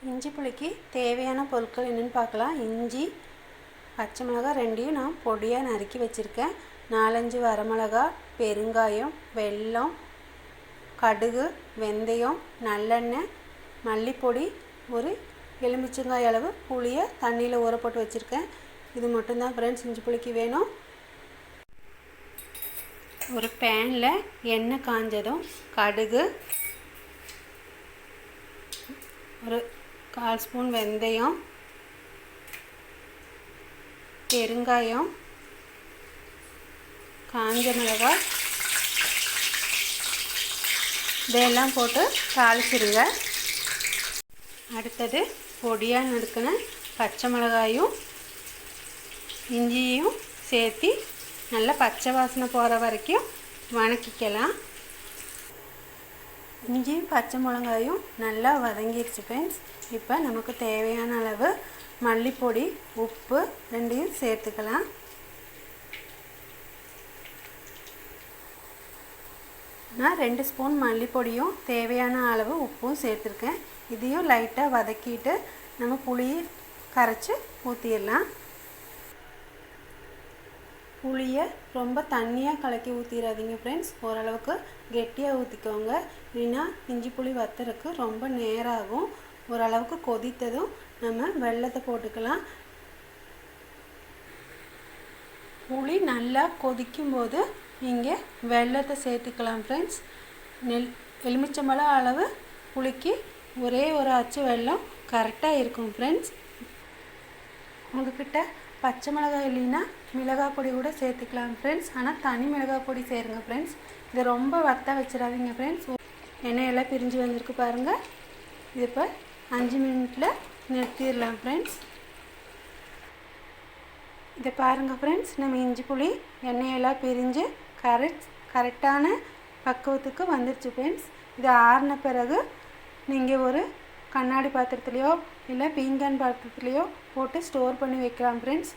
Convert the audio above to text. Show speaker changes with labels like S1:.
S1: இஞ்சி புளிக்கு தேவையான பொருட்கள் என்னென்னு பார்க்கலாம். இஞ்சி, பச்சை மிளகாய் ரெண்டையும் நான் பொடியாக நறுக்கி வச்சுருக்கேன். 4-5 வரமிளகாய், பெருங்காயம், வெல்லம், கடுகு, வெந்தயம், நல்லெண்ணெய், மல்லிப்பொடி, ஒரு எலுமிச்சங்காய் அளவு புளியை தண்ணியில் ஊற போட்டு வச்சுருக்கேன். இது மட்டும்தான் ஃப்ரெண்ட்ஸ் இஞ்சி புளிக்கு வேணும். ஒரு பேனில் எண்ணெய் காஞ்சதும் கடுகு, ஒரு 1/4 ஸ்பூன் வெந்தயம், பெருங்காயம், காஞ்ச மிளகாய் இதெல்லாம் போட்டு தாளிச்சிடுங்க. அடுத்தது பொடியாக நறுக்கின பச்சை மிளகாயும் இஞ்சியும் சேர்த்து நல்லா பச்சை வாசனை போகிற வரைக்கும் வதக்கிக்கலாம். இஞ்சியும் பச்சை மிளகாயும் நல்லா வதங்கிடுச்சு ஃப்ரெண்ட்ஸ். இப்போ நமக்கு தேவையான அளவு மல்லிப்பொடி, உப்பு ரெண்டையும் சேர்த்துக்கலாம். நான் 2 ஸ்பூன் மல்லிப்பொடியும் தேவையான அளவு உப்பும் சேர்த்துருக்கேன். இதையும் லைட்டாக வதக்கிட்டு நம்ம புளியை கரைச்சி ஊற்றிடலாம். புளியை ரொம்ப தண்ணியாக கலக்கி ஊற்றிடாதீங்க ஃப்ரெண்ட்ஸ். ஓரளவுக்கு கெட்டியாக ஊற்றிக்கோங்க. இல்லைன்னா இஞ்சி புளி வத்துறதுக்கு ரொம்ப நேரம் ஆகும். ஓரளவுக்கு கொதித்ததும் நம்ம வெல்லத்தை போட்டுக்கலாம். புளி நல்லா கொதிக்கும்போது இங்கே வெல்லத்தை சேர்த்துக்கலாம் ஃப்ரெண்ட்ஸ். எலுமிச்சம்பழம் அளவு புளிக்கு ஒரே ஒரு அச்சு வெல்லம் கரெக்டாக இருக்கும் ஃப்ரெண்ட்ஸ். உங்கள்கிட்ட பச்சை மிளகாய் இல்லைன்னா மிளகாய் பொடி கூட சேர்த்துக்கலாம் ஃப்ரெண்ட்ஸ். ஆனால் தனி மிளகாய் பொடி சேருங்க ஃப்ரெண்ட்ஸ். இதை ரொம்ப வத்த வச்சிடாதீங்க ஃப்ரெண்ட்ஸ். எண்ணெயெல்லாம் பிரிஞ்சு வந்திருக்கு பாருங்கள். இது இப்போ 5 மினிட்டில் நிறுத்திடலாம் ஃப்ரெண்ட்ஸ். இதை பாருங்கள் ஃப்ரெண்ட்ஸ், நம்ம இஞ்சி புளி எண்ணெயெல்லாம் பிரிஞ்சு கரெக்டான பக்குவத்துக்கு வந்துடுச்சு ஃப்ரெண்ட்ஸ். இது ஆறின பிறகு நீங்கள் ஒரு கண்ணாடி பாத்திரத்துலையோ இல்லை பீங்கான் பாத்திரத்துலையோ போட்டு ஸ்டோர் பண்ணி வைக்கலாம் ஃப்ரெண்ட்ஸ்.